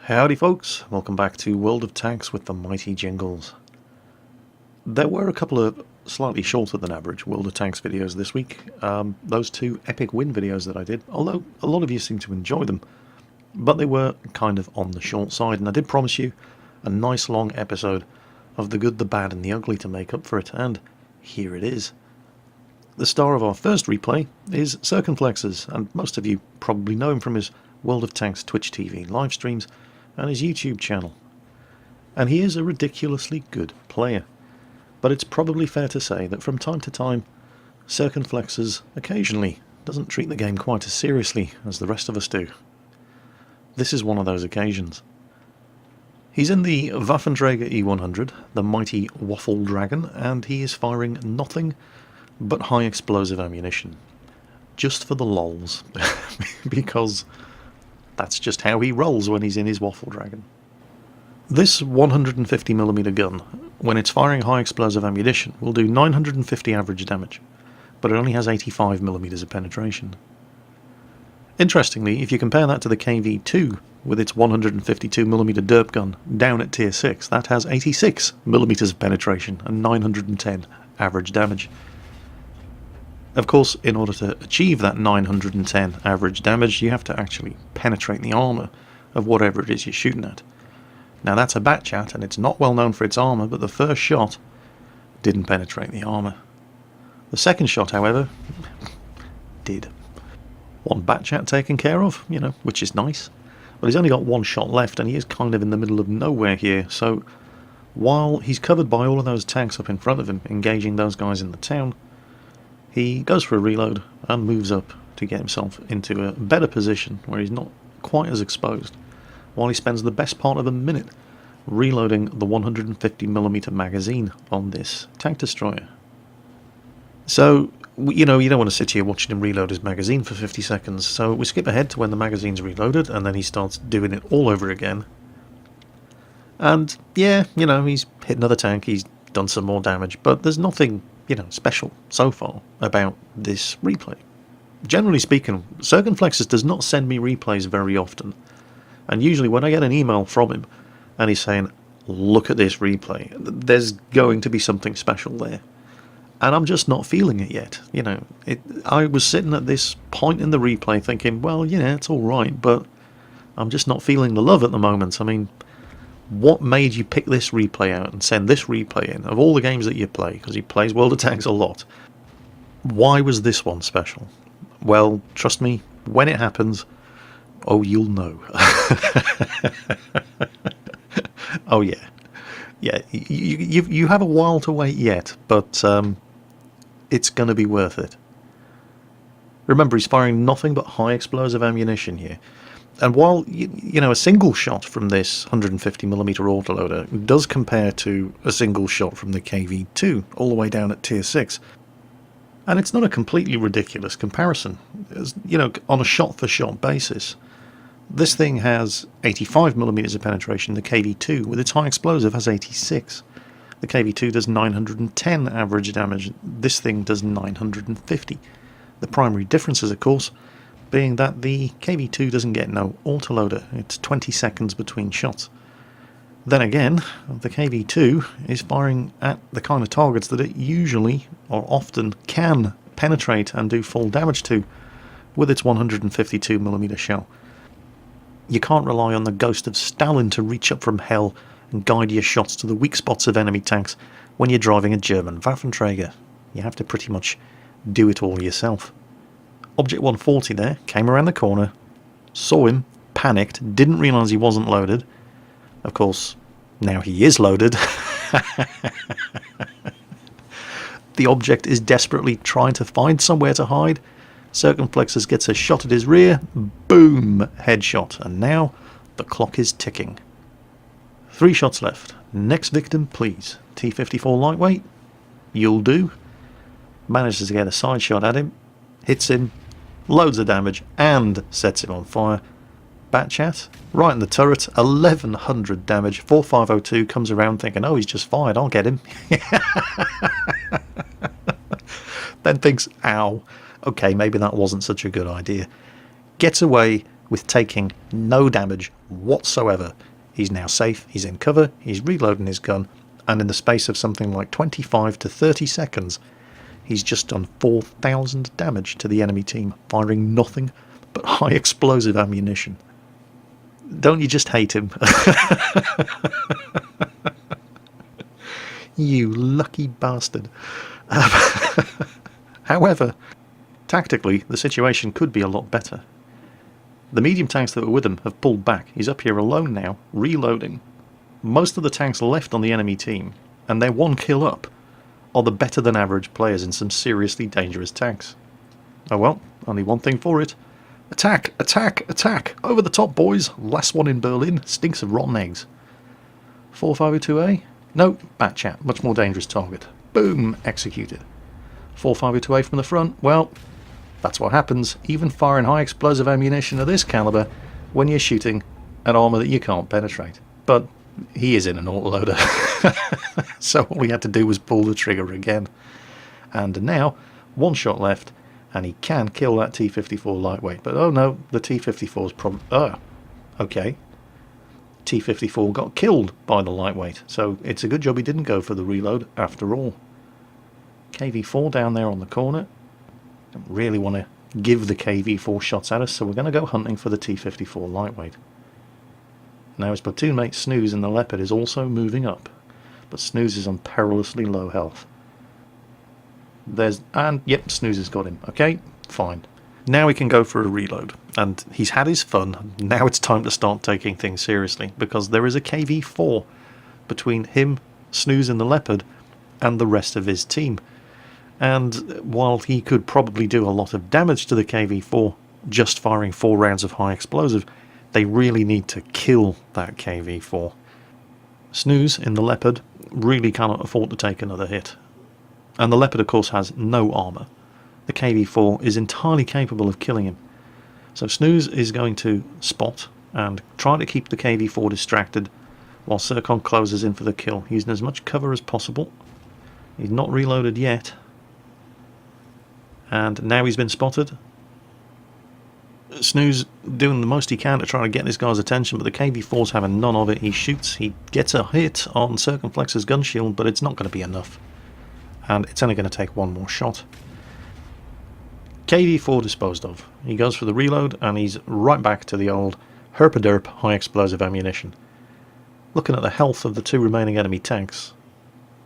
Howdy folks, welcome back to World of Tanks with the mighty Jingles. There were a couple of slightly shorter than average World of Tanks videos this week. Those two epic win videos that I did, although a lot of you seem to enjoy them, but they were kind of on the short side, and I did promise you a nice long episode of the good, the bad and the ugly to make up for it, and here it is. The star of our first replay is Circumflexes, and most of you probably know him from his World of Tanks Twitch TV live streams and his YouTube channel. And he is a ridiculously good player. But it's probably fair to say that from time to time, Circumflexes occasionally doesn't treat the game quite as seriously as the rest of us do. This is one of those occasions. He's in the Waffenträger E100, the mighty Waffle Dragon, and he is firing nothing but high explosive ammunition. Just for the lols. Because that's just how he rolls when he's in his Waffle Dragon. This 150mm gun, when it's firing high explosive ammunition, will do 950 average damage, but it only has 85mm of penetration. Interestingly, if you compare that to the KV-2 with its 152mm derp gun down at tier 6, that has 86mm of penetration and 910 average damage. Of course, in order to achieve that 910 average damage, you have to actually penetrate the armour of whatever it is you're shooting at. Now that's a Batchat, and it's not well known for its armour, but the first shot didn't penetrate the armour. The second shot, however, did. One Batchat taken care of, which is nice. But he's only got one shot left, and he is kind of in the middle of nowhere here, so while he's covered by all of those tanks up in front of him, engaging those guys in the town, he goes for a reload and moves up to get himself into a better position where he's not quite as exposed, while he spends the best part of a minute reloading the 150mm magazine on this tank destroyer. So, you don't want to sit here watching him reload his magazine for 50 seconds, so we skip ahead to when the magazine's reloaded, and then he starts doing it all over again. And, yeah, he's hit another tank, he's done some more damage, but there's nothing special so far about this replay. Generally speaking, Circumflexes does not send me replays very often, and usually when I get an email from him and he's saying, look at this replay, there's going to be something special there. And I'm just not feeling it yet. I was sitting at this point in the replay thinking, well, it's alright, but I'm just not feeling the love at the moment. I mean, what made you pick this replay out and send this replay in, of all the games that you play, because he plays World of Tanks a lot? Why was this one special? Well, trust me, when it happens, oh, you'll know. Oh yeah. Yeah, you have a while to wait yet, but it's going to be worth it. Remember, he's firing nothing but high explosive ammunition here. And while, a single shot from this 150mm autoloader does compare to a single shot from the KV-2 all the way down at tier 6, and it's not a completely ridiculous comparison, on a shot-for-shot basis, this thing has 85mm of penetration, the KV-2 with its high explosive has 86. The KV-2 does 910 average damage, this thing does 950. The primary differences, of course, being that the KV-2 doesn't get no autoloader, it's 20 seconds between shots. Then again, the KV-2 is firing at the kind of targets that it usually, or often, can penetrate and do full damage to with its 152mm shell. You can't rely on the ghost of Stalin to reach up from hell and guide your shots to the weak spots of enemy tanks when you're driving a German Waffenträger. You have to pretty much do it all yourself. Object 140 there, came around the corner, saw him, panicked, didn't realise he wasn't loaded. Of course, now he is loaded. The object is desperately trying to find somewhere to hide. Circumflexes gets a shot at his rear, boom, headshot, and now the clock is ticking. 3 shots left. Next victim, please. T-54 lightweight, you'll do. Manages to get a side shot at him, hits him, loads of damage, and sets him on fire. Batchat, right in the turret, 1100 damage. 4502 comes around thinking, oh, he's just fired, I'll get him. Then thinks, ow, okay, maybe that wasn't such a good idea. Gets away with taking no damage whatsoever. He's now safe, he's in cover, he's reloading his gun, and in the space of something like 25 to 30 seconds, he's just done 4,000 damage to the enemy team, firing nothing but high explosive ammunition. Don't you just hate him? You lucky bastard. However, tactically, the situation could be a lot better. The medium tanks that were with him have pulled back. He's up here alone now, reloading. Most of the tanks left on the enemy team, and their one kill up, are the better than average players in some seriously dangerous tanks. Oh well, only one thing for it. Attack, attack, attack! Over the top, boys! Last one in Berlin, stinks of rotten eggs. 4502A? No, Bat Chat, much more dangerous target. Boom, executed. 4502A from the front, well, that's what happens, even firing high explosive ammunition of this caliber when you're shooting at armour that you can't penetrate. But he is in an autoloader, so all he had to do was pull the trigger again. And now, one shot left, and he can kill that T-54 lightweight. But oh no, the T-54's probably... Oh, okay. T-54 got killed by the lightweight, so it's a good job he didn't go for the reload after all. KV-4 down there on the corner. Don't really want to give the KV-4 shots at us, so we're going to go hunting for the T-54 lightweight. Now his platoon mate Snooze in the Leopard is also moving up, but Snooze is on perilously low health. Yep, Snooze has got him. Okay, fine. Now we can go for a reload, and he's had his fun. Now it's time to start taking things seriously, because there is a KV-4 between him, Snooze in the Leopard, and the rest of his team. And while he could probably do a lot of damage to the KV-4 just firing 4 rounds of high explosive, they really need to kill that KV-4. Snooze in the Leopard really cannot afford to take another hit. And the Leopard of course has no armour. The KV-4 is entirely capable of killing him. So Snooze is going to spot and try to keep the KV-4 distracted while Zircon closes in for the kill, using as much cover as possible. He's not reloaded yet. And now he's been spotted. Snooze doing the most he can to try to get this guy's attention, but the KV-4's having none of it. He shoots, he gets a hit on Circumflex's gun shield, but it's not going to be enough. And it's only going to take one more shot. KV-4 disposed of. He goes for the reload, and he's right back to the old herpaderp high explosive ammunition. Looking at the health of the 2 remaining enemy tanks,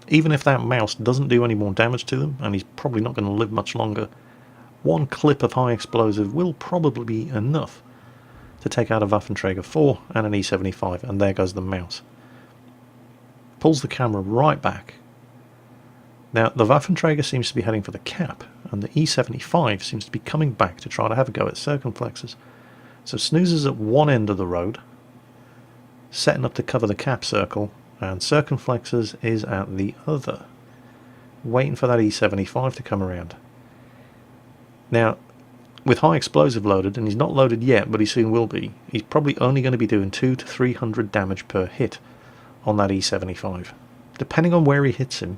even if that mouse doesn't do any more damage to them, and he's probably not going to live much longer, one clip of high explosive will probably be enough to take out a Waffenträger 4 and an E75, and there goes the mouse. Pulls the camera right back. Now the Waffenträger seems to be heading for the cap, and the E75 seems to be coming back to try to have a go at Circumflexes. So Snooze is at one end of the road, setting up to cover the cap circle, and Circumflexes is at the other, waiting for that E75 to come around. Now, with high explosive loaded, and he's not loaded yet, but he soon will be, he's probably only going to be doing 200 to 300 damage per hit on that E75, depending on where he hits him.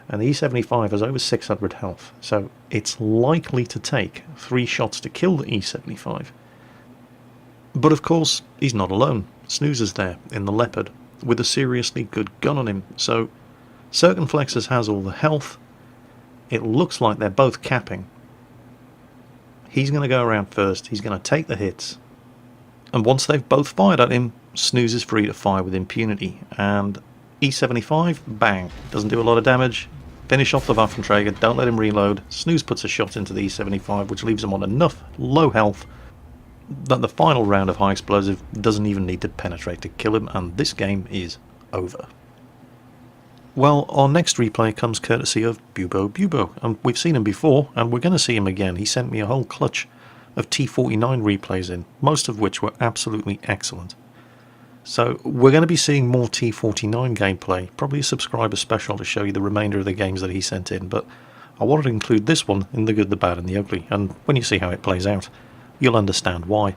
And the E75 has over 600 health, so it's likely to take 3 shots to kill the E75. But of course, he's not alone. Snooze is there in the Leopard with a seriously good gun on him, so Circumflexes has all the health. It looks like they're both capping. He's going to go around first, he's going to take the hits, and once they've both fired at him, Snooze is free to fire with impunity, and E75, bang, doesn't do a lot of damage. Finish off the Waffenträger, don't let him reload. Snooze puts a shot into the E75, which leaves him on enough low health that the final round of high explosive doesn't even need to penetrate to kill him, and this game is over. Well, our next replay comes courtesy of Bubo, and we've seen him before, and we're going to see him again. He sent me a whole clutch of T49 replays in, most of which were absolutely excellent. So we're going to be seeing more T49 gameplay, probably a subscriber special to show you the remainder of the games that he sent in, but I wanted to include this one in the good, the bad and the ugly, and when you see how it plays out, you'll understand why.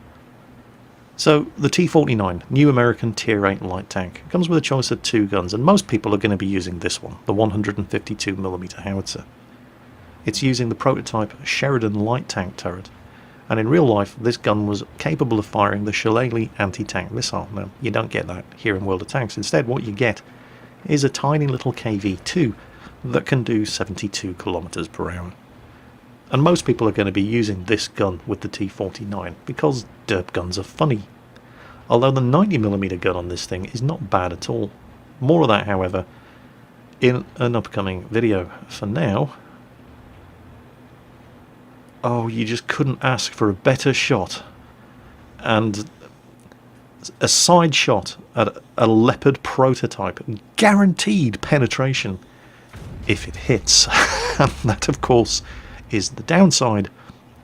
So, the T49, new American Tier 8 light tank, comes with a choice of 2 guns, and most people are going to be using this one, the 152mm howitzer. It's using the prototype Sheridan light tank turret, And in real life, this gun was capable of firing the Shillelagh anti-tank missile. Now, you don't get that here in World of Tanks. Instead, what you get is a tiny little KV-2 that can do 72 kilometers per hour. And most people are going to be using this gun with the T-49 because derp guns are funny. Although the 90mm gun on this thing is not bad at all. More of that, however, in an upcoming video. For now... Oh, you just couldn't ask for a better shot. And a side shot at a Leopard prototype. Guaranteed penetration if it hits. And that, of course, is the downside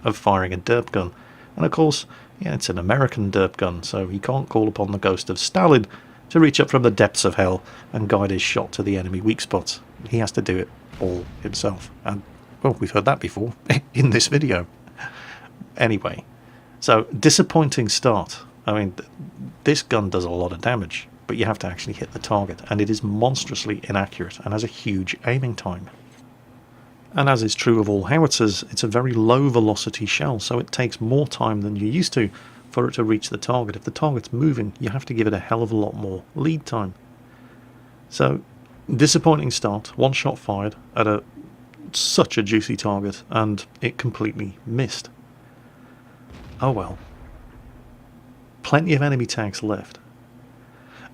of firing a derp gun. And of course, yeah, it's an American derp gun, so he can't call upon the ghost of Stalin to reach up from the depths of hell and guide his shot to the enemy weak spots. He has to do it all himself. And, well, we've heard that before in this video. Anyway, so disappointing start. I mean, this gun does a lot of damage, but you have to actually hit the target, and it is monstrously inaccurate and has a huge aiming time. And as is true of all howitzers, it's a very low velocity shell, so it takes more time than you're used to for it to reach the target. If the target's moving, you have to give it a hell of a lot more lead time. So, disappointing start, one shot fired at such a juicy target, and it completely missed. Oh well. Plenty of enemy tanks left.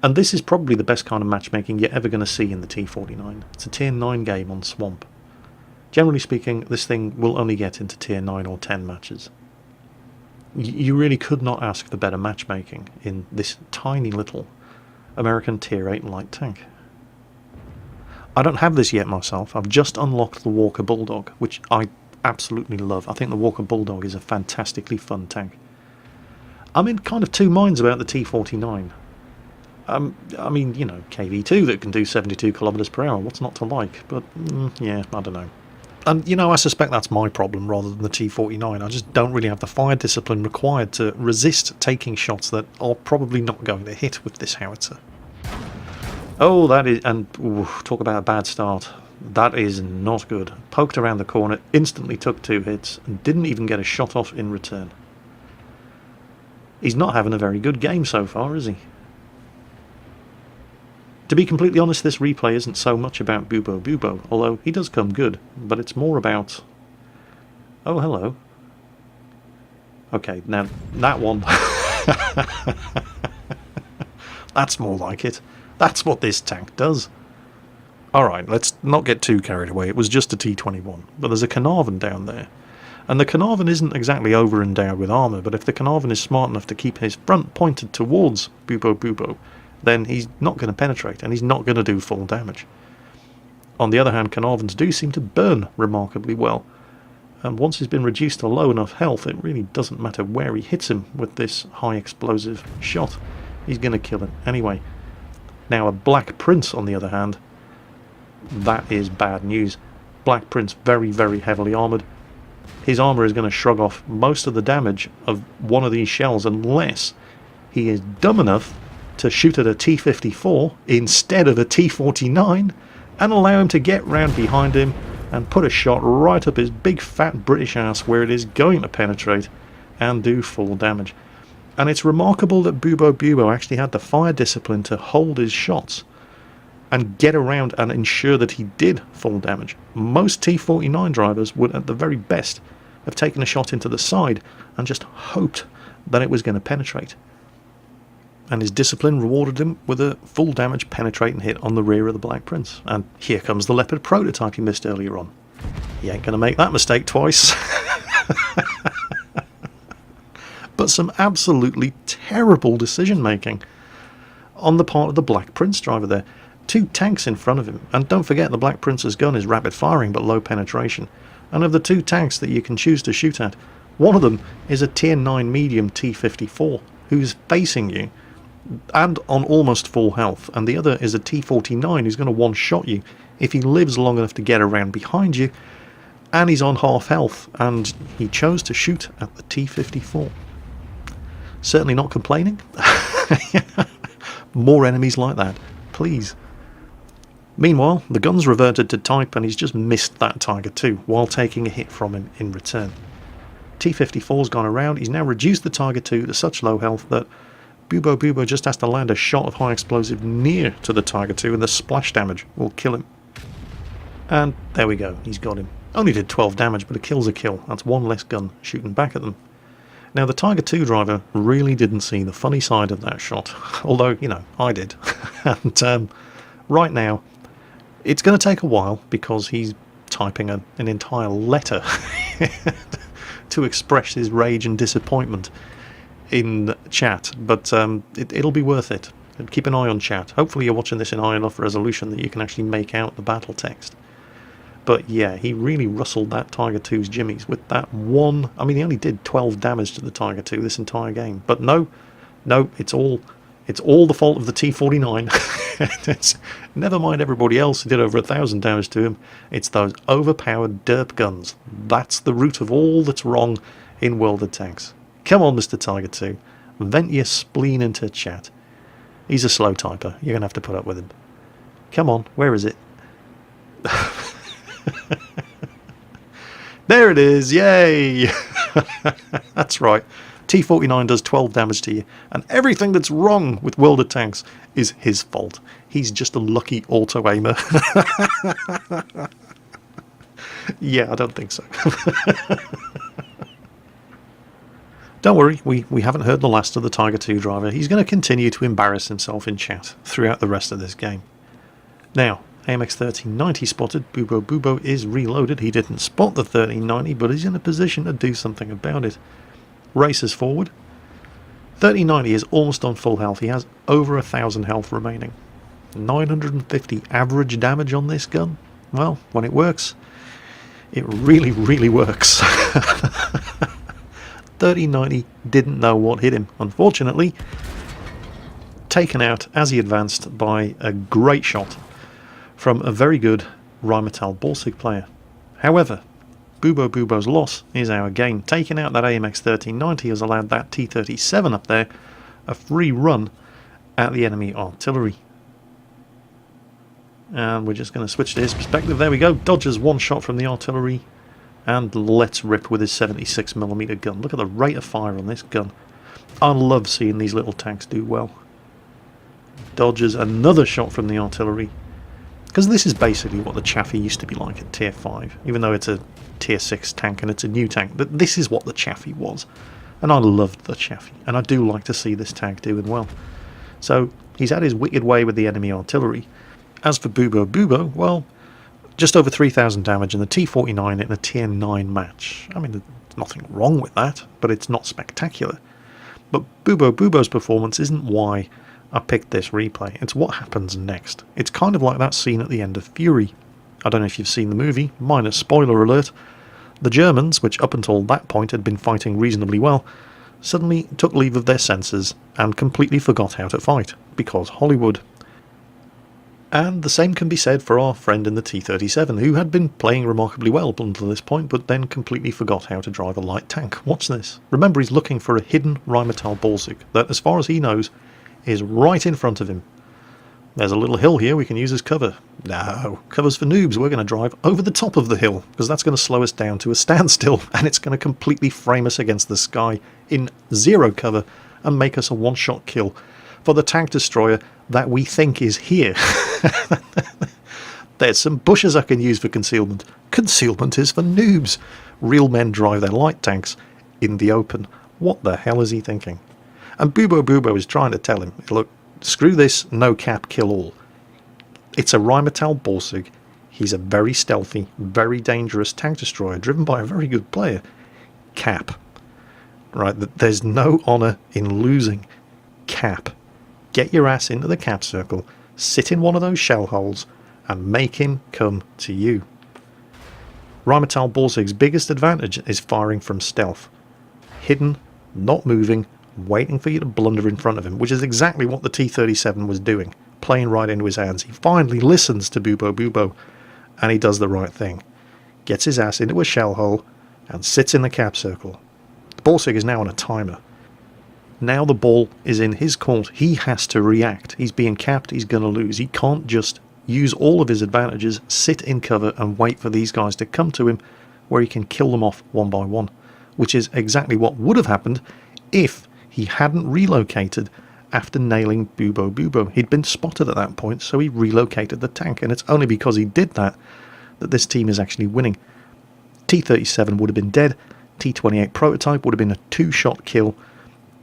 And this is probably the best kind of matchmaking you're ever going to see in the T-49. It's a tier 9 game on Swamp. Generally speaking, this thing will only get into tier 9 or 10 matches. You really could not ask for better matchmaking in this tiny little American tier 8 light tank. I don't have this yet myself. I've just unlocked the Walker Bulldog, which I absolutely love. I think the Walker Bulldog is a fantastically fun tank. I'm in kind of two minds about the T-49. I mean, you know, KV-2 that can do 72 kilometers per hour. What's not to like? But, yeah, I don't know. And, you know, I suspect that's my problem rather than the T-49. I just don't really have the fire discipline required to resist taking shots that are probably not going to hit with this howitzer. Oh, that is... And, ooh, talk about a bad start. That is not good. Poked around the corner, instantly took 2 hits, and didn't even get a shot off in return. He's not having a very good game so far, is he? To be completely honest, this replay isn't so much about Bubo Bubo, although he does come good, but it's more about... Oh, hello. Okay, now, that one... That's more like it. That's what this tank does. Alright, let's not get too carried away. It was just a T-21, but there's a Carnarvon down there. And the Carnarvon isn't exactly over-endowed with armour, but if the Carnarvon is smart enough to keep his front pointed towards Bubo Bubo, then he's not going to penetrate, and he's not going to do full damage. On the other hand, Carnarvons do seem to burn remarkably well, and once he's been reduced to low enough health, it really doesn't matter where he hits him with this high explosive shot. He's going to kill him anyway. Now, a Black Prince, on the other hand, that is bad news. Black Prince, very, very heavily armoured. His armour is going to shrug off most of the damage of one of these shells unless he is dumb enough to shoot at a T-54 instead of a T-49 and allow him to get round behind him and put a shot right up his big fat British ass where it is going to penetrate and do full damage. And it's remarkable that Bubo Bubo actually had the fire discipline to hold his shots and get around and ensure that he did full damage. Most T-49 drivers would at the very best have taken a shot into the side and just hoped that it was going to penetrate. And his discipline rewarded him with a full damage penetrating hit on the rear of the Black Prince. And here comes the Leopard prototype he missed earlier on. He ain't going to make that mistake twice. But some absolutely terrible decision making on the part of the Black Prince driver there. 2 tanks in front of him, and don't forget the Black Prince's gun is rapid firing but low penetration. And of the 2 tanks that you can choose to shoot at, one of them is a tier 9 medium T-54 who's facing you and on almost full health, and the other is a T-49 who's going to one-shot you if he lives long enough to get around behind you, and he's on half health, and he chose to shoot at the T-54. Certainly not complaining. More enemies like that, please. Meanwhile, the gun's reverted to type and he's just missed that Tiger 2 while taking a hit from him in return. T-54's gone around. He's now reduced the Tiger II to such low health that Bubo just has to land a shot of high explosive near to the Tiger II, and the splash damage will kill him. And there we go, he's got him. Only did 12 damage, but a kill's a kill. That's one less gun shooting back at them. Now, the Tiger II driver really didn't see the funny side of that shot, although, you know, I did. And right now, it's going to take a while because he's typing an entire letter to express his rage and disappointment in chat, but it'll be worth it. And keep an eye on chat. Hopefully you're watching this in high enough resolution that you can actually make out the battle text. But yeah, he really rustled that Tiger II's jimmies with that one. I mean, he only did 12 damage to the Tiger II this entire game. But no, it's all the fault of the T-49. It's, never mind everybody else who did over 1,000 damage to him. It's those overpowered derp guns. That's the root of all that's wrong in World of Tanks. Come on, Mr. Tiger II. Vent your spleen into chat. He's a slow typer. You're going to have to put up with him. Come on, where is it? There it is, yay! That's right. T-49 does 12 damage to you, and everything that's wrong with World of Tanks is his fault. He's just a lucky auto-aimer. Yeah, I don't think so. Don't worry, we haven't heard the last of the Tiger II driver. He's going to continue to embarrass himself in chat throughout the rest of this game. Now, AMX 1390 spotted. Bubo is reloaded. He didn't spot the 1390, but he's in a position to do something about it. Races forward. 1390 is almost on full health. He has over 1,000 health remaining. 950 average damage on this gun. Well, when it works, it really, really works. 1390 didn't know what hit him. Unfortunately, taken out as he advanced by a great shot from a very good Rheinmetall Borsig player. However, Bubo's loss is our gain. Taking out that AMX 1390 has allowed that T-37 up there a free run at the enemy artillery. And we're just going to switch to his perspective. There we go. Dodges one shot from the artillery and lets rip with his 76mm gun. Look at the rate of fire on this gun. I love seeing these little tanks do well. Dodges another shot from the artillery. Because this is basically what the Chaffee used to be like at Tier 5. Even though it's a Tier 6 tank and it's a new tank. But this is what the Chaffee was. And I loved the Chaffee. And I do like to see this tank doing well. So he's had his wicked way with the enemy artillery. As for Bubo, well, just over 3,000 damage in the T-49 in a Tier 9 match. I mean, there's nothing wrong with that, but it's not spectacular. But Bubo's performance isn't why I picked this replay. It's what happens next. It's kind of like that scene at the end of Fury. I don't know if you've seen the movie, minor spoiler alert. The Germans, which up until that point had been fighting reasonably well, suddenly took leave of their senses and completely forgot how to fight, because Hollywood. And the same can be said for our friend in the T-37, who had been playing remarkably well up until this point, but then completely forgot how to drive a light tank. Watch this. Remember, he's looking for a hidden Rheinmetall Borsig that, as far as he knows, is right in front of him. There's a little hill here we can use as cover. No, cover's for noobs. We're going to drive over the top of the hill, because that's going to slow us down to a standstill, and it's going to completely frame us against the sky in zero cover and make us a one-shot kill for the tank destroyer that we think is here. There's some bushes I can use for concealment. Concealment is for noobs. Real men drive their light tanks in the open. What the hell is he thinking? And Bubo is trying to tell him, look, screw this, no cap, kill all. It's a Rheinmetall Borsig. He's a very stealthy, very dangerous tank destroyer, driven by a very good player. Cap. Right, there's no honour in losing. Cap. Get your ass into the cap circle, sit in one of those shell holes, and make him come to you. Rheinmetall Borsig's biggest advantage is firing from stealth. Hidden, not moving, waiting for you to blunder in front of him, which is exactly what the T-37 was doing, playing right into his hands. He finally listens to Bubo, and he does the right thing. Gets his ass into a shell hole, and sits in the cap circle. The Borsig is now on a timer. Now the ball is in his court. He has to react. He's being capped, he's going to lose. He can't just use all of his advantages, sit in cover, and wait for these guys to come to him, where he can kill them off one by one. which is exactly what would have happened if he hadn't relocated after nailing Bubo Bubo. He'd been spotted at that point, so he relocated the tank, and it's only because he did that that this team is actually winning. T-37 would have been dead, T-28 prototype would have been a 2-shot kill.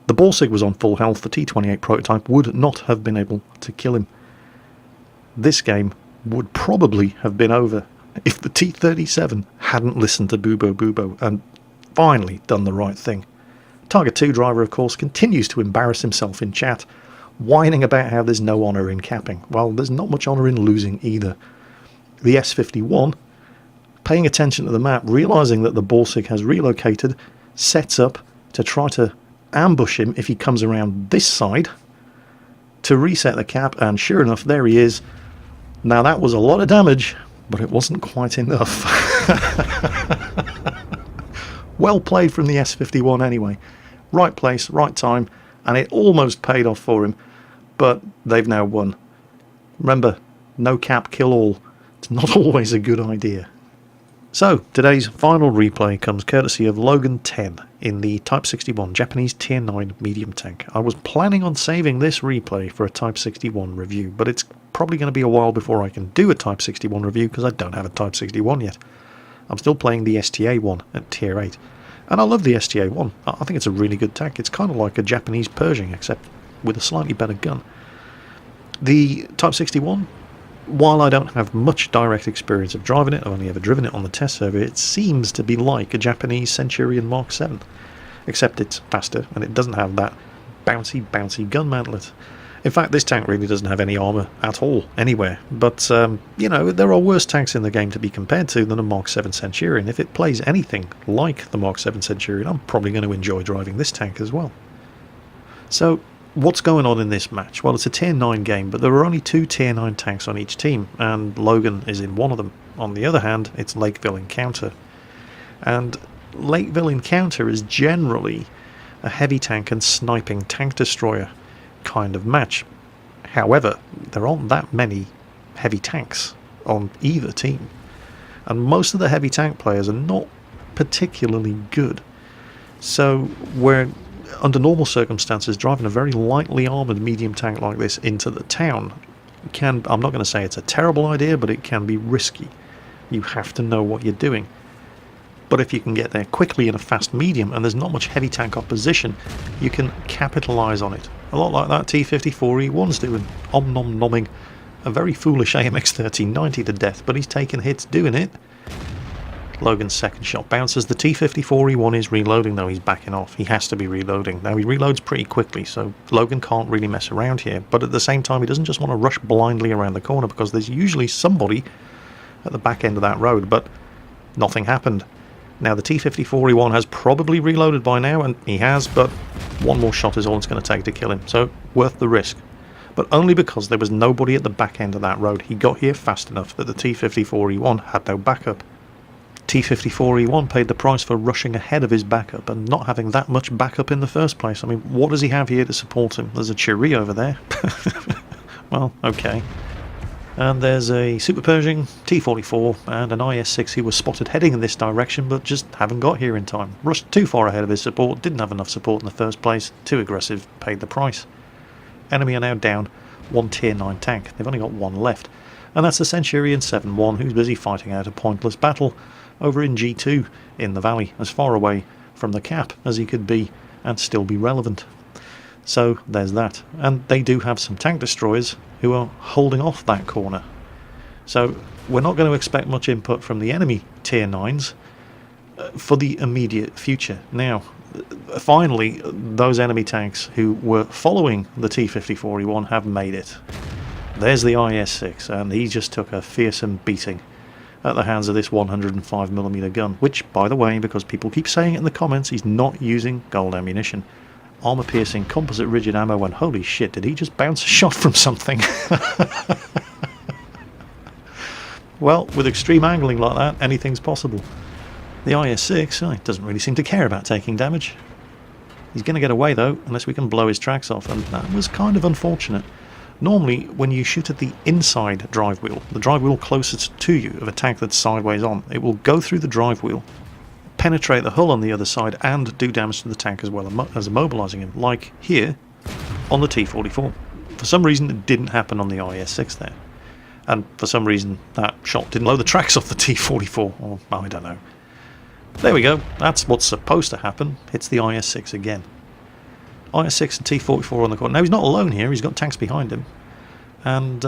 The Borsig was on full health, the T-28 prototype would not have been able to kill him. This game would probably have been over if the T-37 hadn't listened to Bubo Bubo and finally done the right thing. Target 2 driver, of course, continues to embarrass himself in chat, whining about how there's no honour in capping. Well, there's not much honour in losing either. The S-51, paying attention to the map, realising that the Borsig has relocated, sets up to try to ambush him if he comes around this side to reset the cap, and sure enough, there he is. Now that was a lot of damage, but it wasn't quite enough. Well played from the S-51 anyway. Right place, right time, and it almost paid off for him, but they've now won. Remember, no cap, kill all. It's not always a good idea. So, today's final replay comes courtesy of Logan 10 in the Type 61 Japanese Tier 9 medium tank. I was planning on saving this replay for a Type 61 review, but it's probably going to be a while before I can do a Type 61 review because I don't have a Type 61 yet. I'm still playing the STA-1 at Tier 8. And I love the STA-1. I think it's a really good tank. It's kind of like a Japanese Pershing, except with a slightly better gun. The Type 61, while I don't have much direct experience of driving it, I've only ever driven it on the test server, it seems to be like a Japanese Centurion Mark 7. Except it's faster, and it doesn't have that bouncy gun mantlet. In fact, this tank really doesn't have any armour at all, anywhere. But, you know, there are worse tanks in the game to be compared to than a Mark 7 Centurion. If it plays anything like the Mark 7 Centurion, I'm probably going to enjoy driving this tank as well. So, what's going on in this match? Well, it's a Tier 9 game, but there are only 2 Tier 9 tanks on each team, and Logan is in one of them. On the other hand, it's Lakeville Encounter. And Lakeville Encounter is generally a heavy tank and sniping tank destroyer kind of match. However, there aren't that many heavy tanks on either team, and most of the heavy tank players are not particularly good. So we're, under normal circumstances, driving a very lightly armoured medium tank like this into the town I'm not going to say it's a terrible idea, but it can be risky. You have to know what you're doing. But if you can get there quickly in a fast medium and there's not much heavy tank opposition, you can capitalise on it. A lot like that T-54E1's doing, nom-nom-nomming a very foolish AMX 1390 to death, but he's taken hits doing it. Logan's second shot bounces. The T-54E1 is reloading, though. He's backing off. He has to be reloading. Now, he reloads pretty quickly, so Logan can't really mess around here. But at the same time, he doesn't just want to rush blindly around the corner, because there's usually somebody at the back end of that road, but nothing happened. Now, the T-54E1 has probably reloaded by now, and he has, but one more shot is all it's going to take to kill him, so worth the risk. But only because there was nobody at the back end of that road. He got here fast enough that the T-54E1 had no backup. T-54E1 paid the price for rushing ahead of his backup and not having that much backup in the first place. I mean, what does he have here to support him? There's a Cheery over there. Well, okay. And there's a Super Pershing, T-44, and an IS-6 who was spotted heading in this direction, but just haven't got here in time. Rushed too far ahead of his support, didn't have enough support in the first place, too aggressive, paid the price. Enemy are now down one Tier 9 tank. They've only got one left. And that's the Centurion 7-1, who's busy fighting out a pointless battle over in G2 in the valley, as far away from the cap as he could be and still be relevant. So there's that. And they do have some tank destroyers who are holding off that corner. So we're not going to expect much input from the enemy Tier 9s for the immediate future. Now, finally, those enemy tanks who were following the T-54E1 have made it. There's the IS-6, and he just took a fearsome beating at the hands of this 105mm gun, which, by the way, because people keep saying it in the comments, he's not using gold ammunition. Armour-piercing composite rigid ammo, and holy shit, did he just bounce a shot from something? Well, with extreme angling like that, anything's possible. The IS-6, he doesn't really seem to care about taking damage. He's going to get away, though, unless we can blow his tracks off, and that was kind of unfortunate. Normally, when you shoot at the inside drive wheel, the drive wheel closest to you of a tank that's sideways on, it will go through the drive wheel, penetrate the hull on the other side and do damage to the tank as well as immobilising him, like here on the T-44. For some reason it didn't happen on the IS-6 there, and for some reason that shot didn't blow the tracks off the T-44, or I don't know. There we go, that's what's supposed to happen. Hits the IS-6 again. IS-6 and T-44 on the corner. Now he's not alone here, he's got tanks behind him, and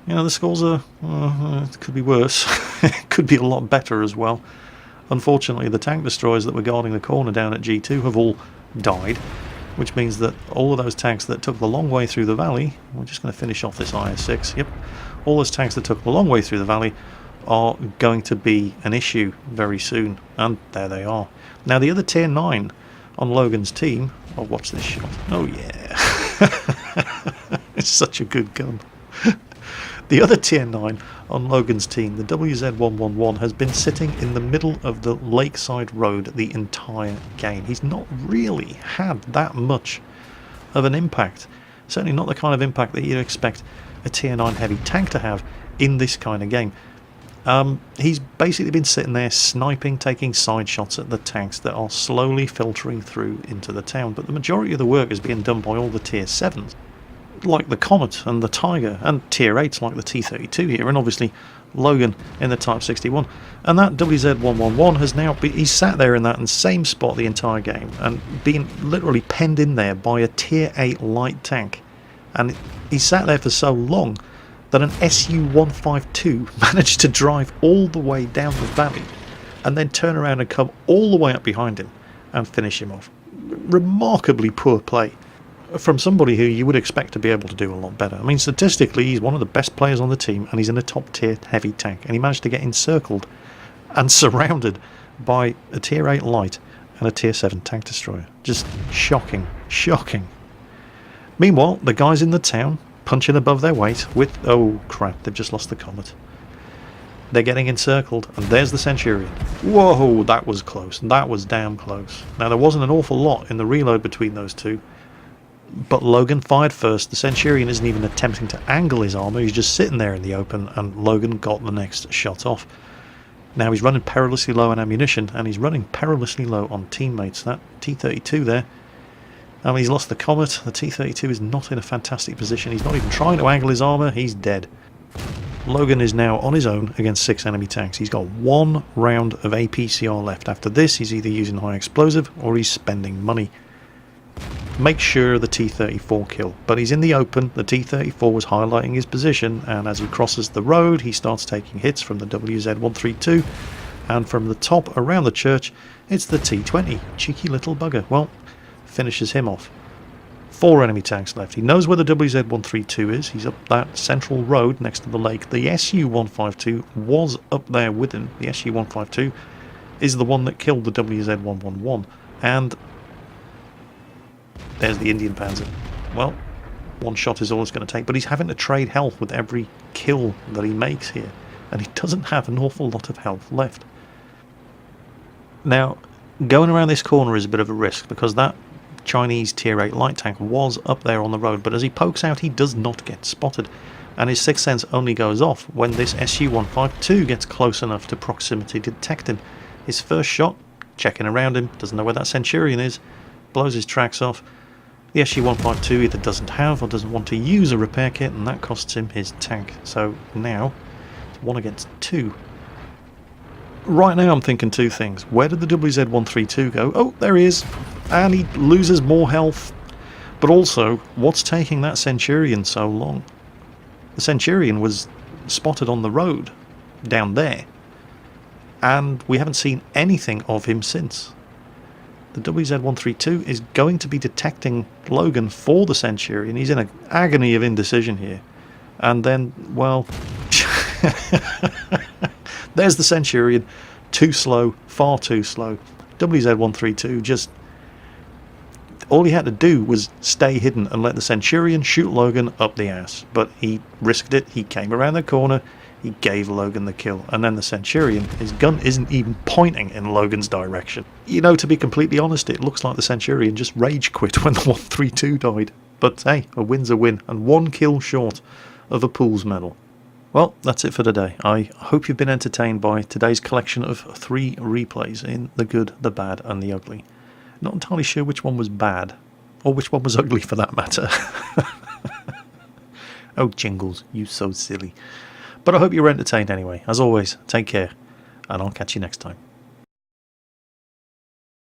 you know, the scores are, it could be worse. It could be a lot better as well. Unfortunately, the tank destroyers that were guarding the corner down at G2 have all died, which means that all of those tanks that took the long way through the valley, we're just going to finish off this IS-6, yep, all those tanks that took the long way through the valley are going to be an issue very soon, and there they are. Now the other tier 9 on Logan's team, oh, watch this shot, oh yeah, it's such a good gun. The other tier 9 on Logan's team, the WZ-111, has been sitting in the middle of the lakeside road the entire game. He's not really had that much of an impact. Certainly not the kind of impact that you'd expect a tier 9 heavy tank to have in this kind of game. He's basically been sitting there sniping, taking side shots at the tanks that are slowly filtering through into the town, but the majority of the work is being done by all the tier 7s. Like the Comet and the Tiger, and tier 8s like the T-32 here, and obviously Logan in the Type 61. And that WZ-111 has now he's sat there in that same spot the entire game, and being literally penned in there by a tier 8 light tank. And he sat there for so long that an Su-152 managed to drive all the way down the valley, and then turn around and come all the way up behind him and finish him off. Remarkably poor play from somebody who you would expect to be able to do a lot better. I mean, statistically, he's one of the best players on the team, and he's in a top-tier heavy tank, and he managed to get encircled and surrounded by a tier 8 light and a tier 7 tank destroyer. Just shocking, shocking. Meanwhile, the guys in the town punching above their weight with... oh crap, they've just lost the Comet. They're getting encircled, and there's the Centurion. Whoa, that was close. That was damn close. Now, there wasn't an awful lot in the reload between those two, but Logan fired first. The Centurion isn't even attempting to angle his armour, he's just sitting there in the open, and Logan got the next shot off. Now he's running perilously low on ammunition, and he's running perilously low on teammates. That T-32 there, he's lost the Comet. The T-32 is not in a fantastic position. He's not even trying to angle his armour, he's dead. Logan is now on his own against 6 enemy tanks. He's got 1 round of APCR left. After this, he's either using high explosive or he's spending money. Make sure the T-34 kill, but he's in the open. The T-34 was highlighting his position, and as he crosses the road he starts taking hits from the WZ-132, and from the top around the church it's the T-20, cheeky little bugger. Well, finishes him off. 4 enemy tanks left. He knows where the WZ-132 is. He's up that central road next to the lake. The Su-152 was up there with him. The Su-152 is the one that killed the WZ-111, and there's the Indian Panzer. Well, 1 shot is all it's going to take, but he's having to trade health with every kill that he makes here, and he doesn't have an awful lot of health left. Now, going around this corner is a bit of a risk, because that Chinese tier 8 light tank was up there on the road, but as he pokes out he does not get spotted, and his sixth sense only goes off when this Su-152 gets close enough to proximity to detect him. His first shot, checking around him, doesn't know where that Centurion is, blows his tracks off. The Su-152 either doesn't have or doesn't want to use a repair kit, and that costs him his tank. So now it's 1 against 2. Right now I'm thinking 2 things. Where did the WZ-132 go? Oh, there he is. And he loses more health. But also, what's taking that Centurion so long? The Centurion was spotted on the road down there, and we haven't seen anything of him since. The WZ-132 is going to be detecting Logan for the Centurion. He's in an agony of indecision here. And then, well, there's the Centurion. Too slow, far too slow. WZ-132 just... all he had to do was stay hidden and let the Centurion shoot Logan up the ass. But he risked it. He came around the corner. He gave Logan the kill, and then the Centurion, his gun isn't even pointing in Logan's direction. You know, to be completely honest, it looks like the Centurion just rage quit when the 132 died. But hey, a win's a win, and 1 kill short of a Pools medal. Well, that's it for today. I hope you've been entertained by today's collection of 3 replays in the good, the bad, and the ugly. Not entirely sure which one was bad, or which one was ugly for that matter. Oh, Jingles, you so silly. But I hope you were entertained anyway. As always, take care, and I'll catch you next time.